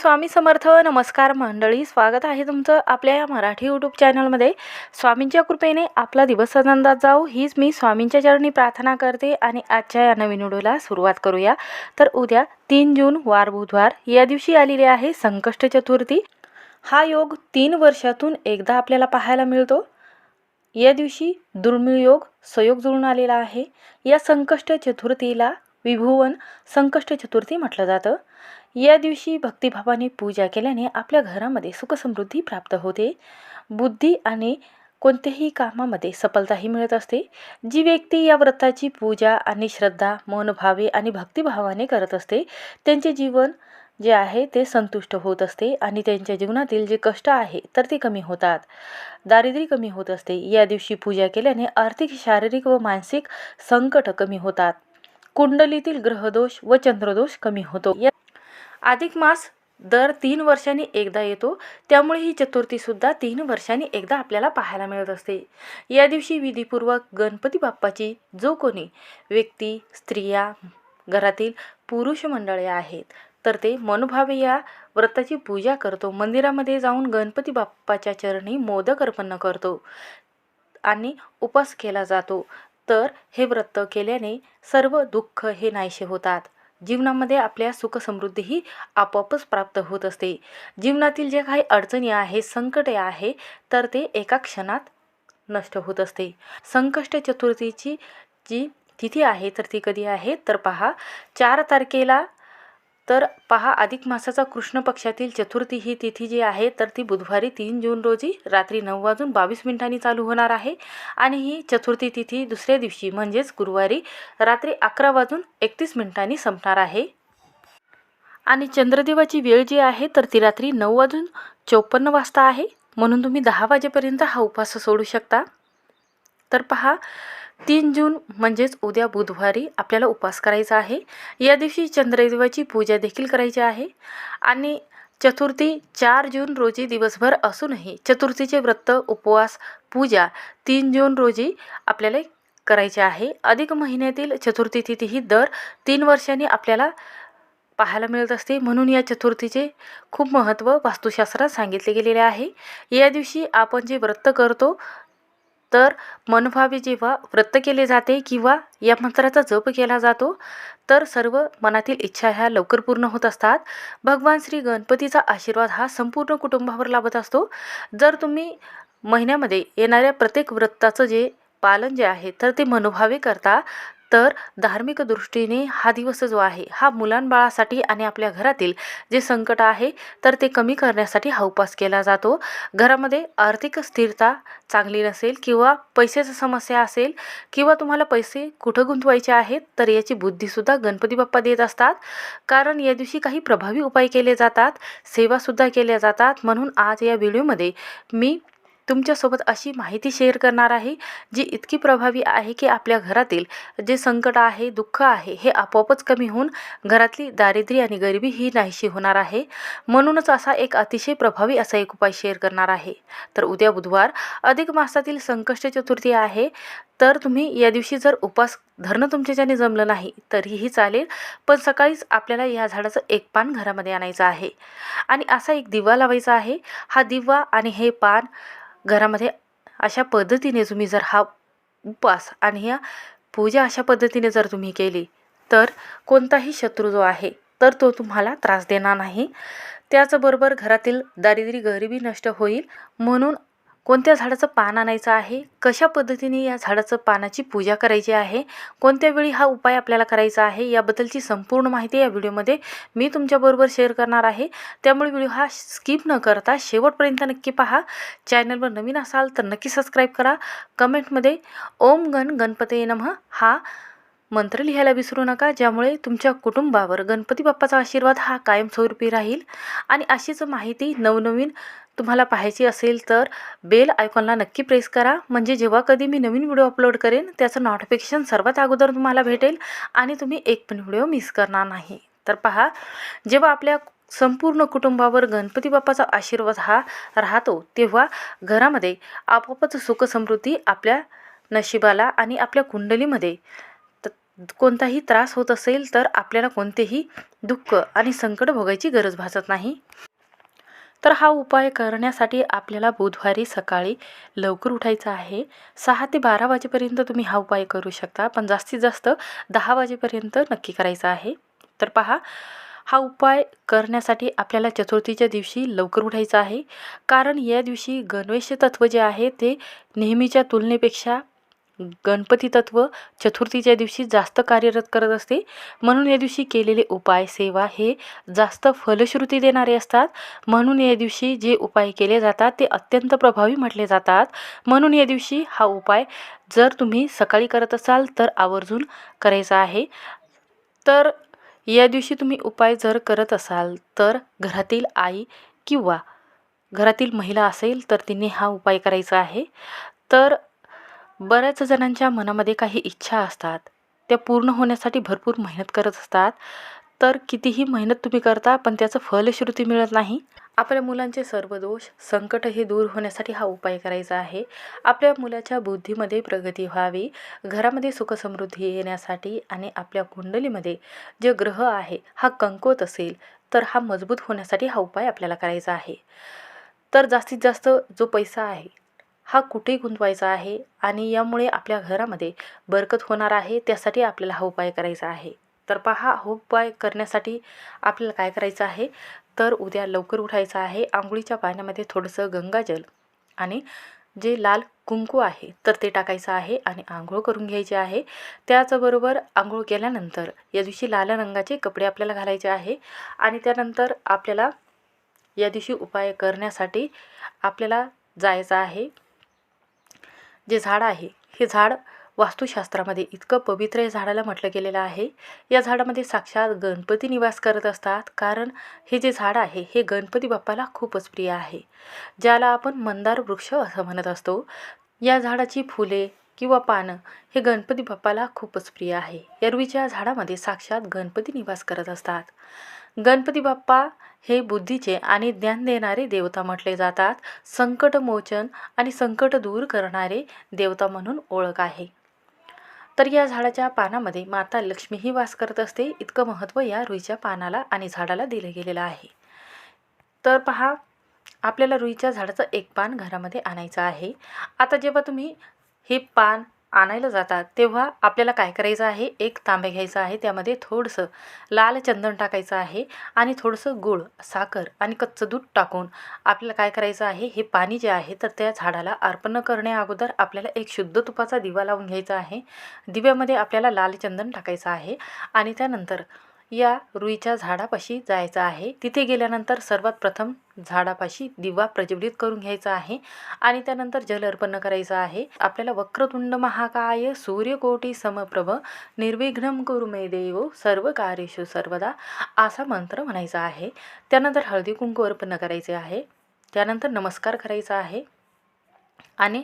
स्वामी समर्थ. नमस्कार मंडळी, स्वागत आहे तुमचं आपल्या या मराठी यूट्यूब चॅनलमध्ये. स्वामींच्या कृपेने आपला दिवस आनंदात जाऊ हीच मी स्वामींच्या चरणी प्रार्थना करते आणि आजच्या या नवीन व्हिडिओला सुरुवात करूया. तर उद्या 3 जून वार बुधवार या दिवशी आलेली आहे संकष्ट चतुर्थी. हा योग 3 वर्षातून एकदा आपल्याला पाहायला मिळतो. या दिवशी दुर्मिळ योग संयोग जुळून आलेला आहे. या संकष्ट चतुर्थीला विभुवन संकष्ट चतुर्थी म्हटलं जातं. या दिवशी भक्तिभावाने पूजा केल्याने आपल्या घरामध्ये सुखसमृद्धी प्राप्त होते. बुद्धी आणि कोणत्याही कामामध्ये सफलताही मिळत असते. जी व्यक्ती या व्रताची पूजा आणि श्रद्धा मनोभावे आणि भक्तिभावाने करत असते त्यांचे जीवन जे आहे ते संतुष्ट होत असते आणि त्यांच्या जीवनातील जे कष्ट आहे तर ते कमी होतात. दारिद्र्य कमी होत असते. या दिवशी पूजा केल्याने आर्थिक शारीरिक व मानसिक संकट कमी होतात. कुंडलीतील ग्रहदोष व चंद्रदोष कमी होतो. अधिक मास दर 3 वर्षांनी एकदा येतो, त्यामुळे ही चतुर्थीसुद्धा 3 वर्षांनी एकदा आपल्याला पाहायला मिळत असते. या दिवशी विधीपूर्वक गणपती बाप्पाची जो कोणी व्यक्ती स्त्रिया घरातील पुरुष मंडळी आहेत तर ते मनोभावे या व्रताची पूजा करतो. मंदिरामध्ये जाऊन गणपती बाप्पाच्या चरणी मोदक अर्पण करतो आणि उपास केला जातो. तर हे व्रत केल्याने सर्व दुःख हे नाहीसे होतात. जीवनामध्ये आपल्या सुखसमृद्धीही आपोआपच प्राप्त होत असते. जीवनातील जे काही अडचणी आहे संकटे आहे तर ते एका क्षणात नष्ट होत असते. संकष्ट चतुर्थीची जी तिथी आहे तर ती कधी आहे तर पहा 4 तारखेला. तर पहा अधिक मासाचा कृष्ण पक्षातील चतुर्थी ही तिथी जी आहे तर ती बुधवारी 3 जून रोजी रात्री 9:22 चालू होणार आहे आणि ही चतुर्थी तिथी दुसऱ्या दिवशी म्हणजेच गुरुवारी रात्री 11:31 संपणार आहे. आणि चंद्रदेवाची वेळ जी आहे तर ती रात्री 9:54 आहे. म्हणून तुम्ही 10 वाजेपर्यंत हा उपवास सोडू शकता. तर पहा 3 जून म्हणजेच उद्या बुधवारी आपल्याला उपवास करायचा आहे. या दिवशी चंद्रदेवाची पूजा देखील करायची आहे. आणि चतुर्थी 4 जून रोजी दिवसभर असूनही चतुर्थीचे व्रत उपवास पूजा 3 जून रोजी आपल्याला करायचे आहे. अधिक महिन्यातील चतुर्थी तिथी ही दर 3 वर्षांनी आपल्याला पाहायला मिळत असते. म्हणून या चतुर्थीचे खूप महत्त्व वास्तुशास्त्रात सांगितले गेलेले आहे. या दिवशी आपण जे व्रत करतो तर मनोभावे जेव्हा व्रत केले जाते किंवा या मंत्राचा जप केला जातो तर सर्व मनातील इच्छा ह्या लवकर पूर्ण होत असतात. भगवान श्री गणपतीचा आशीर्वाद हा संपूर्ण कुटुंबावर लाभत असतो. जर तुम्ही महिन्यामध्ये येणाऱ्या प्रत्येक व्रताचं जे पालन जे आहे तर ते मनोभावे करता तर धार्मिक दृष्टीने हा दिवस जो आहे हा मुलांबाळासाठी आणि आपल्या घरातील जे संकट आहे तर ते कमी करण्यासाठी हा उपवास केला जातो. घरामध्ये आर्थिक स्थिरता चांगली नसेल किंवा पैशाची समस्या असेल किंवा तुम्हाला पैसे कुठं गुंतवायचे आहेत तर याची बुद्धीसुद्धा गणपती बाप्पा देत असतात. कारण या दिवशी काही प्रभावी उपाय केले जातात, सेवासुद्धा केल्या जातात. म्हणून आज या व्हिडिओमध्ये मी तुमच्यासोबत अशी माहिती शेअर करणार आहे जी इतकी प्रभावी आहे की आपल्या घरातील जे संकट आहे दुःख आहे हे आपोआपच कमी होऊन घरातली दारिद्र्य आणि गरिबी ही नाहीशी होणार आहे. म्हणूनच असा एक अतिशय प्रभावी असा एक उपाय शेअर करणार आहे. तर उद्या बुधवार अधिक मासातील संकष्ट चतुर्थी आहे. तर तुम्ही या दिवशी जर उपवास धरणं तुमच्याच्याने जमलं नाही तरीही चालेल, पण सकाळीच आपल्याला या झाडाचं एक पान घरामध्ये आणायचं आहे आणि असा एक दिवा लावायचा आहे. हा दिवा आणि हे पान घरामध्ये अशा पद्धतीने तुम्ही जर हा उपवास आणि ह्या पूजा अशा पद्धतीने जर तुम्ही केली तर कोणताही शत्रू जो आहे तर तो तुम्हाला त्रास देणार नाही. त्याचबरोबर घरातील दारिद्र्य गरिबी नष्ट होईल. म्हणून कोणत्या झाडाचं पान आणायचं आहे, कशा पद्धतीने या झाडाचं पानाची पूजा करायची आहे, कोणत्या वेळी हा उपाय आपल्याला करायचा आहे याबद्दलची संपूर्ण माहिती या व्हिडिओमध्ये मी तुमच्याबरोबर शेअर करणार आहे. त्यामुळे व्हिडिओ हा स्किप न करता शेवटपर्यंत नक्की पहा. चॅनलवर नवीन असाल तर नक्की सबस्क्राईब करा. कमेंटमध्ये ओम गण गणपतये नमः हा मंत्र लिहायला विसरू नका, ज्यामुळे तुमच्या कुटुंबावर गणपती बाप्पाचा आशीर्वाद हा कायमस्वरूपी राहील. आणि अशीच माहिती नवनवीन तुम्हाला पाहायची असेल तर बेल आयकॉनला नक्की प्रेस करा, म्हणजे जेव्हा कधी मी नवीन व्हिडिओ अपलोड करेन त्याचं नोटिफिकेशन सर्वात अगोदर तुम्हाला भेटेल आणि तुम्ही एक पण व्हिडिओ मिस करणार नाही. तर पहा, जेव्हा आपल्या संपूर्ण कुटुंबावर गणपती बाप्पाचा आशीर्वाद हा राहतो तेव्हा घरामध्ये आपोआपच सुख समृद्धी आपल्या नशिबाला आणि आपल्या कुंडलीमध्ये कोणताही त्रास होत असेल तर आपल्याला कोणतेही दुःख आणि संकट भोगायची गरज भासत नाही. तर हा उपाय करण्यासाठी आपल्याला बुधवारी सकाळी लवकर उठायचं आहे. 6 ते 12 वाजेपर्यंत तुम्ही हा उपाय करू शकता, पण जास्तीत जास्त 10 वाजेपर्यंत नक्की करायचा आहे. तर पहा, हा उपाय करण्यासाठी आपल्याला चतुर्थीच्या दिवशी लवकर उठायचं आहे. कारण या दिवशी गणेश तत्व जे आहे ते नेहमीच्या तुलनेपेक्षा गणपती तत्व चतुर्थीच्या दिवशी जास्त कार्यरत करत असते. म्हणून या दिवशी केलेले उपाय सेवा हे जास्त फलश्रुती देणारे असतात. म्हणून या दिवशी जे उपाय केले जातात ते अत्यंत प्रभावी म्हटले जातात. म्हणून या दिवशी हा उपाय जर तुम्ही सकाळी करत असाल तर आवर्जून करायचा आहे. तर या दिवशी तुम्ही उपाय जर करत असाल तर घरातील आई किंवा घरातील महिला असेल तर तिने हा उपाय करायचा आहे. तर बऱ्याच जणांच्या मनामध्ये काही इच्छा असतात, त्या पूर्ण होण्यासाठी भरपूर मेहनत करत असतात. तर कितीही मेहनत तुम्ही करता पण त्याचं फलश्रुती मिळत नाही. आपल्या मुलांचे सर्व दोष संकट हे दूर होण्यासाठी हा उपाय करायचा आहे. आपल्या मुलाच्या बुद्धीमध्ये प्रगती व्हावी, घरामध्ये सुखसमृद्धी येण्यासाठी आणि आपल्या कुंडलीमध्ये जे ग्रह आहे हा कमकुवत असेल तर हा मजबूत होण्यासाठी हा उपाय आपल्याला करायचा आहे. तर जास्तीत जास्त जो पैसा आहे हा कुठे गुंतवायचा आहे आणि यामुळे आपल्या घरामध्ये बरकत होणार आहे, त्यासाठी आपल्याला हा उपाय करायचा आहे. तर पहा, हा उपाय करण्यासाठी आपल्याला काय करायचं आहे, तर उद्या लवकर उठायचं आहे. आंघोळीच्या पाण्यामध्ये थोडंसं गंगाजल आणि जे लाल कुंकू आहे तर ते टाकायचं आहे आणि आंघोळ करून घ्यायची आहे. त्याचबरोबर आंघोळ केल्यानंतर या दिवशी लाल रंगाचे कपडे आपल्याला घालायचे आहे. आणि त्यानंतर आपल्याला या दिवशी उपाय करण्यासाठी आपल्याला जायचं आहे. जे झाड आहे हे झाड वास्तुशास्त्रामध्ये इतकं पवित्र या झाडाला म्हटलं गेलेलं आहे. या झाडामध्ये साक्षात गणपती निवास करत असतात. कारण हे जे झाड आहे हे गणपती बाप्पाला खूपच प्रिय आहे, ज्याला आपण मंदार वृक्ष असं म्हणत असतो. या झाडाची फुले किंवा पानं हे गणपती बाप्पाला खूपच प्रिय आहे. या रुईच्या झाडामध्ये साक्षात गणपती निवास करत असतात. गणपती बाप्पा हे बुद्धीचे आणि ज्ञान देणारे देवता म्हटले जातात. संकटमोचन आणि संकट दूर करणारे देवता म्हणून ओळख आहे. तर या झाडाच्या पानामध्ये माता लक्ष्मीही वास करत असते. इतकं महत्त्व या रुईच्या पानाला आणि झाडाला दिलं गेलेलं आहे. तर पहा, आपल्याला रुईच्या झाडाचं एक पान घरामध्ये आणायचं आहे. आता जेव्हा तुम्ही हे पान आणायला जातात तेव्हा आपल्याला काय करायचं आहे, एक तांबे घ्यायचं आहे, त्यामध्ये थोडंसं लाल चंदन टाकायचं आहे आणि थोडंसं गूळ, साखर आणि कच्चं दूध टाकून आपल्याला काय करायचं आहे, हे पाणी जे आहे तर त्या झाडाला अर्पण करण्या अगोदर आपल्याला एक शुद्ध तुपाचा दिवा लावून घ्यायचा आहे. दिव्यामध्ये आपल्याला लाल चंदन टाकायचं आहे आणि त्यानंतर या रुईच्या झाडापाशी जायचं आहे. तिथे गेल्यानंतर सर्वात प्रथम झाडापाशी दिवा प्रज्वलित करून घ्यायचा आहे आणि त्यानंतर जल अर्पण करायचं आहे. आपल्याला वक्रतुंड महाकाय सूर्यकोटी समप्रभ निर्विघ्नं कुरु मे देव सर्व कार्येषु सर्वदा असा मंत्र म्हणायचा आहे. त्यानंतर हळदी कुंकू अर्पण करायचे आहे. त्यानंतर नमस्कार करायचा आहे आणि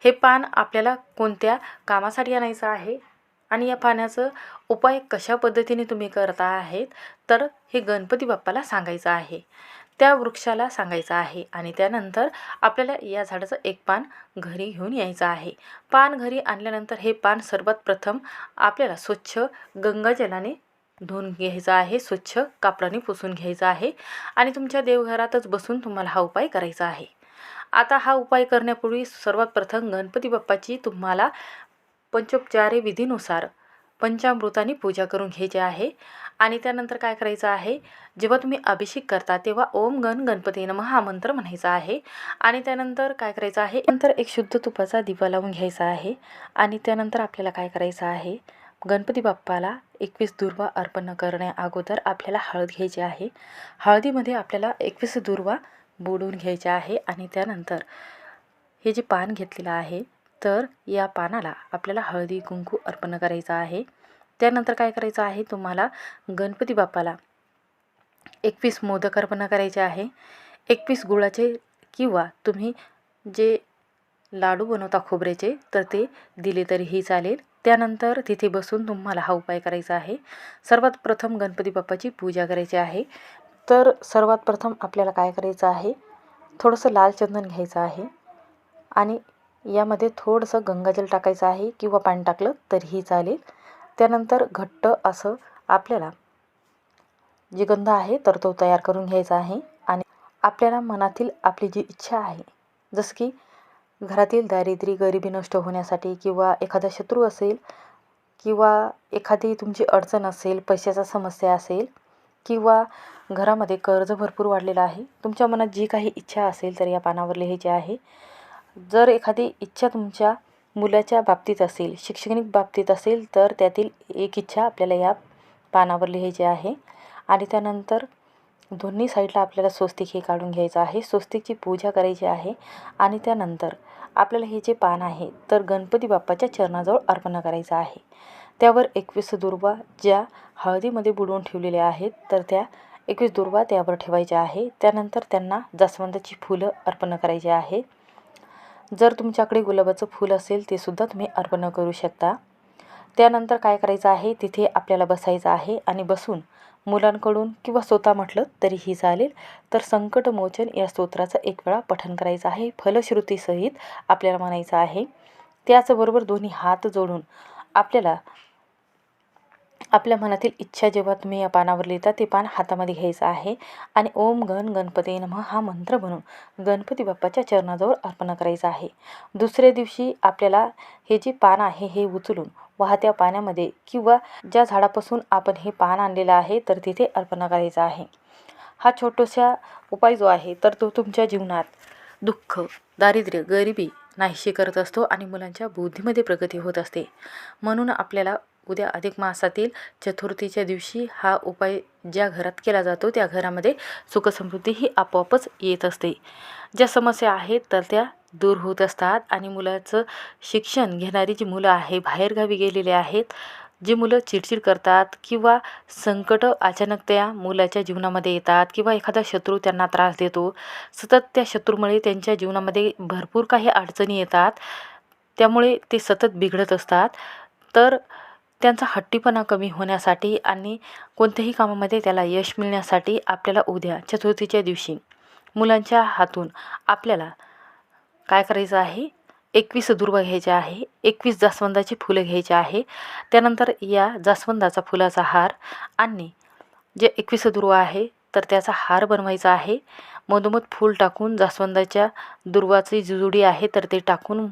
हे पान आपल्याला कोणत्या कामासाठी आणायचं आहे आणि या पाण्याचं उपाय कशा पद्धतीने तुम्ही करता आहेत तर हे गणपती बाप्पाला सांगायचं आहे, त्या वृक्षाला सांगायचं आहे. आणि त्यानंतर आपल्याला या झाडाचं एक पान घरी घेऊन यायचं आहे. पान घरी आणल्यानंतर हे पान सर्वात प्रथम आपल्याला स्वच्छ गंगाजलाने धुवून घ्यायचं आहे, स्वच्छ कापडाने पुसून घ्यायचं आहे आणि तुमच्या देवघरातच बसून तुम्हाला हा उपाय करायचा आहे. आता हा उपाय करण्यापूर्वी सर्वात प्रथम गणपती बाप्पाची तुम्हाला पंचोपचारे विधीनुसार पंचामृताने पूजा करून घ्यायची आहे. आणि त्यानंतर काय करायचं आहे, जेव्हा तुम्ही अभिषेक करता तेव्हा ओम गण गणपती नमः हा मंत्र म्हणायचा आहे. आणि त्यानंतर काय करायचं आहे, नंतर एक शुद्ध तुपाचा दिवा लावून घ्यायचा आहे. आणि त्यानंतर आपल्याला काय करायचं आहे, गणपती बाप्पाला 21 दुर्वा अर्पण करण्या अगोदर आपल्याला हळद घ्यायची आहे. हळदीमध्ये आपल्याला 21 दुर्वा बुडवून घ्यायचे आहे. आणि त्यानंतर हे जे पान घेतलेलं आहे तर या पानाला आपल्याला हळदी कुंकू अर्पण करायचं आहे. त्यानंतर काय करायचं आहे, तुम्हाला गणपती बाप्पाला 21 मोदक अर्पण करायचे आहे. 21 गुळाचे किंवा तुम्ही जे लाडू बनवता खोबऱ्याचे तर ते दिले तरीही चालेल. त्यानंतर तिथे बसून तुम्हाला हा उपाय करायचा आहे. सर्वात प्रथम गणपती बाप्पाची पूजा करायची आहे. तर सर्वात प्रथम आपल्याला काय करायचं आहे, थोडंसं लाल चंदन घ्यायचं आहे आणि यामध्ये थोडंसं गंगाजल टाकायचं आहे किंवा पाणी टाकलं तरीही चालेल. त्यानंतर घट्ट असं आपल्याला जे गंध आहे तर तो तयार करून घ्यायचा आहे. आणि आपल्याला मनातील आपली जी इच्छा आहे, जसं की घरातील दारिद्र्य गरिबी नष्ट होण्यासाठी, किंवा एखादा शत्रू असेल, किंवा एखादी तुमची अडचण असेल, पैशाचा समस्या असेल, किंवा घरामध्ये कर्ज भरपूर वाढलेलं आहे, तुमच्या मनात जी काही इच्छा असेल तर या पानावर लिहायची आहे. जर एखादी इच्छा तुमच्या मुलाच्या बाबतीत असेल, शैक्षणिक बाबतीत असेल, तर त्यातील एक इच्छा आपल्याला या पानावर लिहायची आहे. आणि त्यानंतर दोन्ही साईडला आपल्याला स्वस्तिक हे काढून घ्यायचं आहे. स्वस्तिकची पूजा करायची आहे. आणि त्यानंतर आपल्याला हे जे पान आहे तर गणपती बाप्पाच्या चरणाजवळ अर्पण करायचं आहे. त्यावर 21 दुर्वा ज्या हळदीमध्ये बुडवून ठेवलेल्या आहेत तर त्या 21 दुर्वा त्यावर ठेवायच्या आहे. त्यानंतर त्यांना जास्वंदाची फुलं अर्पण करायची आहे. जर तुमच्याकडे गुलाबाचं फूल असेल ते सुद्धा तुम्ही अर्पण करू शकता. त्यानंतर काय करायचं आहे, तिथे आपल्याला बसायचं आहे आणि बसून मुलांकडून किंवा स्वतः म्हटलं तरीही चालेल तर संकटमोचन या स्तोत्राचं एक वेळा पठण करायचं आहे. फलश्रुतीसहित आपल्याला म्हणायचं आहे. त्याचबरोबर दोन्ही हात जोडून आपल्याला आपल्या मनातील इच्छा जेव्हा तुम्ही या पानावर लिहिता ते पान हातामध्ये घ्यायचं आहे आणि ओम गण गणपती नमः हा मंत्र म्हणून गणपती बाप्पाच्या चरणाजवळ अर्पण करायचं आहे. दुसऱ्या दिवशी आपल्याला हे जे पान आहे हे उचलून वाहत्या पाण्यामध्ये किंवा ज्या झाडापासून आपण हे पान आणलेलं आहे तर तिथे अर्पण करायचं आहे. हा छोटासा उपाय जो आहे तर तो तुमच्या जीवनात दुःख, दारिद्र्य, गरिबी नाहीशी करत असतो आणि मुलांच्या बुद्धीमध्ये प्रगती होत असते. म्हणून आपल्याला उद्या अधिक मासातील चतुर्थीच्या दिवशी हा उपाय ज्या घरात केला जातो त्या घरामध्ये सुखसमृद्धी ही आपोआपच येत असते. ज्या समस्या आहेत तर त्या दूर होत असतात. आणि मुलाचं शिक्षण घेणारी जी मुलं आहे, बाहेरगावी गेलेले आहेत, जी मुलं चिडचिड करतात किंवा संकट अचानक त्या मुलाच्या जीवनामध्ये येतात, किंवा एखादा शत्रू त्यांना त्रास देतो, सतत त्या शत्रूमुळे त्यांच्या जीवनामध्ये भरपूर काही अडचणी येतात, त्यामुळे ते सतत बिघडत असतात. तर त्यांचा हट्टीपणा कमी होण्यासाठी आणि कोणत्याही कामामध्ये त्याला यश मिळण्यासाठी आपल्याला उद्या चतुर्थीच्या दिवशी मुलांच्या हातून आपल्याला काय करायचं आहे, 21 दुर्वा घ्यायच्या आहे, 21 जास्वंदाची फुलं घ्यायची आहे. त्यानंतर या जास्वंदाचा फुलाचा हार आणि जे 21 दुर्वा आहे तर त्याचा हार बनवायचा आहे. मधोमध फूल टाकून जास्वंदाच्या दुर्वाची जी जुडी आहे तर ते टाकून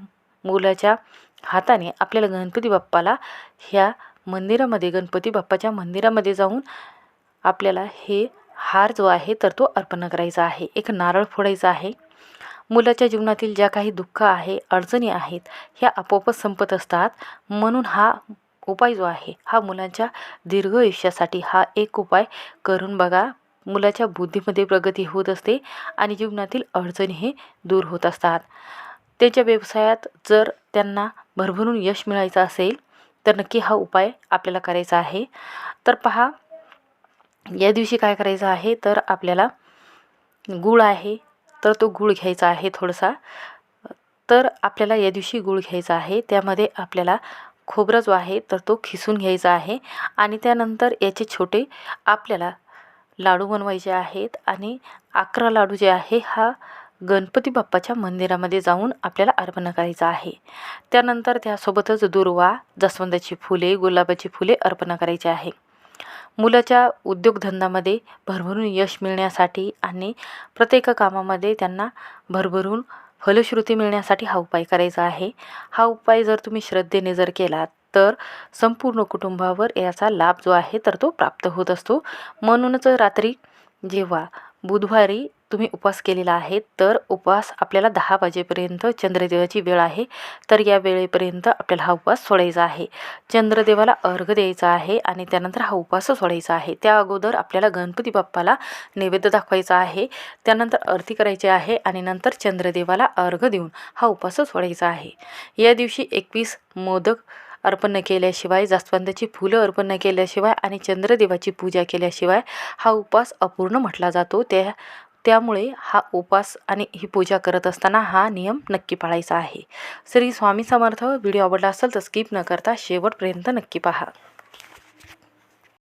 मुलाच्या हाताने आपल्याला गणपती बाप्पाला ह्या मंदिरामध्ये, गणपती बाप्पाच्या मंदिरामध्ये जाऊन आपल्याला हे हार जो आहे तर तो अर्पण करायचा आहे. एक नारळ फोडायचा आहे. मुलाच्या जीवनातील ज्या काही दुःख आहे, अडचणी आहेत ह्या आपोआपच संपत असतात. म्हणून हा उपाय जो आहे हा मुलांच्या दीर्घ आयुष्यासाठी हा एक उपाय करून बघा. मुलाच्या बुद्धीमध्ये प्रगती होत असते आणि जीवनातील अडचणी हे दूर होत असतात. त्याच्या व्यवसायात जर त्यांना भरभरून यश मिळायचं असेल तर नक्की हा उपाय आपल्याला करायचा आहे. तर पहा, या दिवशी काय करायचं आहे तर आपल्याला गूळ आहे तर तो गूळ घ्यायचा आहे थोडासा. तर आपल्याला या दिवशी गूळ घ्यायचा आहे. त्यामध्ये आपल्याला खोबरं जो आहे तर तो खिसून घ्यायचा आहे. आणि त्यानंतर याचे छोटे आपल्याला लाडू बनवायचे आहेत. आणि 11 लाडू जे आहे हा गणपती बाप्पाच्या मंदिरामध्ये जाऊन आपल्याला अर्पण करायचं आहे. त्यानंतर त्यासोबतच दुर्वा, जास्वंदाची फुले, गुलाबाची फुले अर्पण करायची आहे. मुलाच्या उद्योगधंद्यामध्ये भरभरून यश मिळण्यासाठी आणि प्रत्येक कामामध्ये त्यांना भरभरून फलश्रुती मिळण्यासाठी हा उपाय करायचा आहे. हा उपाय जर तुम्ही श्रद्धेने जर केलात तर संपूर्ण कुटुंबावर याचा लाभ जो आहे तर तो प्राप्त होत असतो. म्हणूनच रात्री जेव्हा बुधवारी तुम्ही उपवास केलेला आहे तर उपवास आपल्याला 10 वाजेपर्यंत चंद्रदेवाची वेळ आहे तर या वेळेपर्यंत आपल्याला हा उपवास सोडायचा आहे. चंद्रदेवाला अर्घ्य द्यायचा आहे आणि त्यानंतर हा उपवास सोडायचा आहे. त्या अगोदर आपल्याला गणपती बाप्पाला नैवेद्य दाखवायचा आहे. त्यानंतर आरती करायची आहे आणि नंतर चंद्रदेवाला अर्घ्य देऊन हा उपवास सोडायचा आहे. या दिवशी 21 मोदक अर्पण केल्याशिवाय, जास्वंदाची फुलं अर्पण केल्याशिवाय आणि चंद्रदेवाची पूजा केल्याशिवाय हा उपवास अपूर्ण म्हटला जातो. त्यामुळे हा उपवास आणि ही पूजा करत असताना हा नियम नक्की पाळायचा आहे. श्री स्वामी समर्थ. व्हिडिओ आवडला असेल तर स्किप न करता शेवटपर्यंत नक्की पहा.